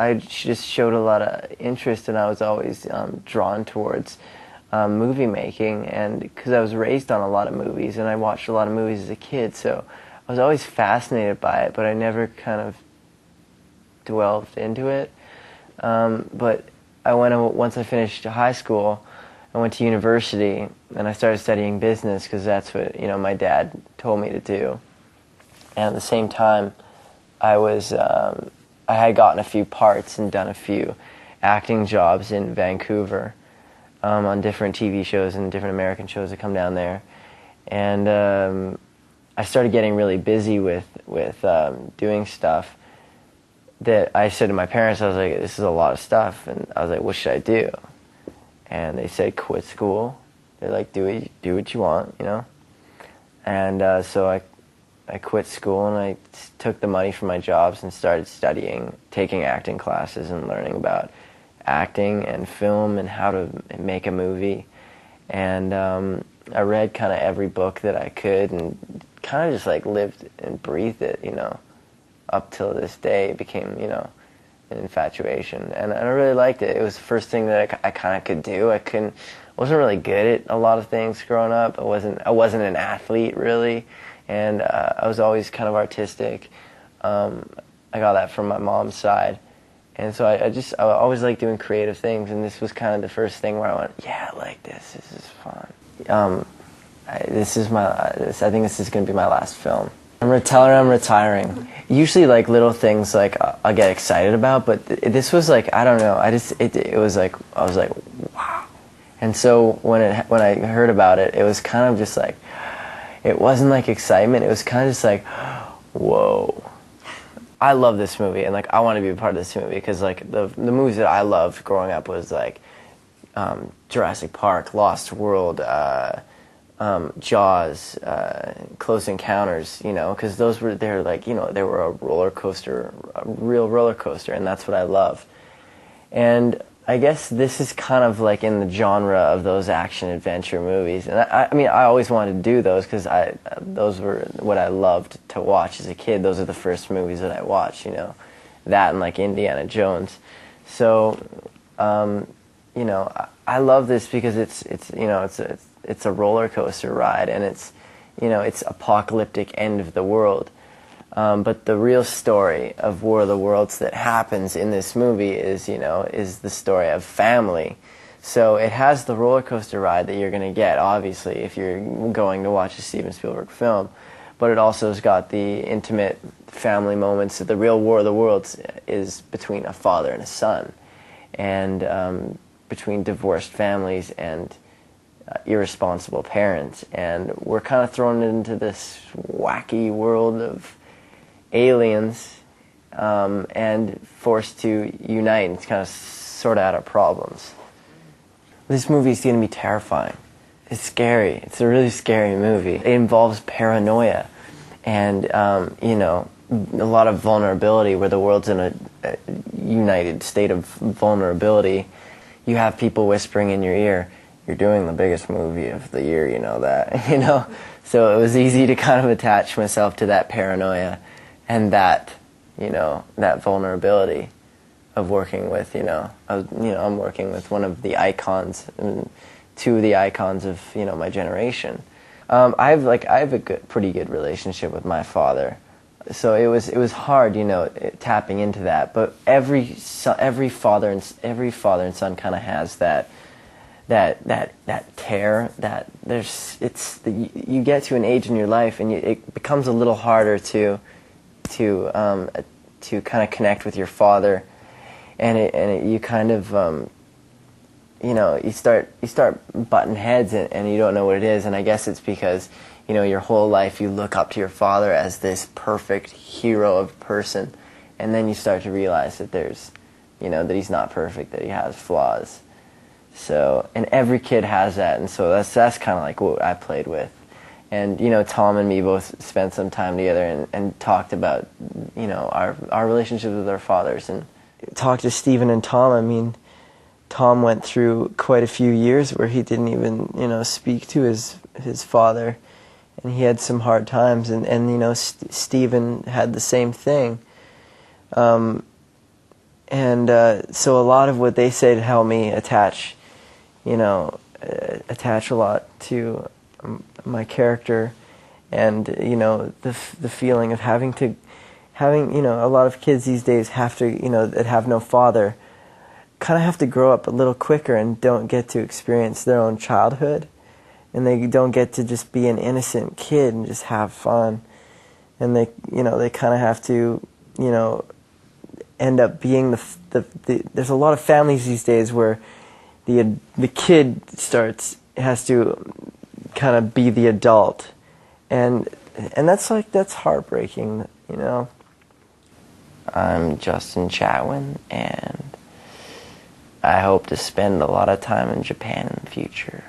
I just showed a lot of interest, and I was always drawn towards movie making, and because I was raised on a lot of movies, and I watched a lot of movies as a kid, so I was always fascinated by it, but I never kind of delved into it. But once I finished high school, I went to university, and I started studying business because that's what my dad told me to do. And at the same time, I had gotten a few parts and done a few acting jobs in Vancouver on different TV shows and different American shows that come down there. And I started getting really busy with doing stuff that I said to my parents, I was like, this is a lot of stuff. And I was like, what should I do? And they said, quit school. They're like, do what you want, And so I quit school, and I took the money from my jobs and started taking acting classes and learning about acting and film and how to make a movie. And I read kind of every book that I could and kind of just like lived and breathed it, up till this day. It became, an infatuation. And I really liked it. It was the first thing that I kind of could do. I wasn't really good at a lot of things growing up. I wasn't an athlete, really. And I was always kind of artistic. I got that from my mom's side. And so I always liked doing creative things, and this was kind of the first thing where I went, yeah, I like this. This is fun. I think this is going to be my last film. I'm retiring. Usually, like, little things, like, I'll get excited about, but this was, like, I don't know. It was, like, I was like, wow. And so when I heard about it, it was kind of just, like, it wasn't, like, excitement. It was kind of just, like, whoa. I love this movie, and, like, I want to be a part of this movie, because, like, the movies that I loved growing up was, like, Jurassic Park, Lost World, Jaws, Close Encounters, because they were a roller coaster, a real roller coaster, and that's what I love. And I guess this is kind of like in the genre of those action-adventure movies. And I mean, I always wanted to do those because those were what I loved to watch as a kid. Those are the first movies that I watched, that and like Indiana Jones. So, I love this because it's a roller coaster ride, and it's apocalyptic end of the world. But the real story of War of the Worlds that happens in this movie is the story of family. So it has the roller coaster ride that you're going to get, obviously, if you're going to watch a Steven Spielberg film. But it also has got the intimate family moments. The real War of the Worlds is between a father and a son, and between divorced families and irresponsible parents. And we're kind of thrown into this wacky world of aliens and forced to unite and kind of sort out our problems. This movie is going to be terrifying. It's scary. It's a really scary movie. It involves paranoia and, a lot of vulnerability where the world's in a united state of vulnerability. You have people whispering in your ear, you're doing the biggest movie of the year, that, So it was easy to kind of attach myself to that paranoia and that, that vulnerability of working with, I'm working with one of the icons, two of the icons of, my generation. I have a pretty good relationship with my father, so it was hard, tapping into that. But every father and son kind of has that tear that you get to an age in your life and it becomes a little harder to kind of connect with your father, and you kind of you start butting heads and you don't know what it is. And I guess it's because your whole life you look up to your father as this perfect hero of person, and then you start to realize that there's that he's not perfect, that he has flaws. So, and every kid has that, and so that's kind of like what I played with. And Tom and me both spent some time together and talked about our relationship with our fathers, and talked to Stephen and Tom. I mean, Tom went through quite a few years where he didn't even speak to his father, and he had some hard times, and Stephen had the same thing. And so a lot of what they say to help me attach a lot to my character, and the feeling of having a lot of kids these days have to that have no father kind of have to grow up a little quicker and don't get to experience their own childhood, and they don't get to just be an innocent kid and just have fun, and they kind of have to end up being there's a lot of families these days where the kid has to kind of be the adult, and that's heartbreaking, I'm Justin Chatwin, and I hope to spend a lot of time in Japan in the future.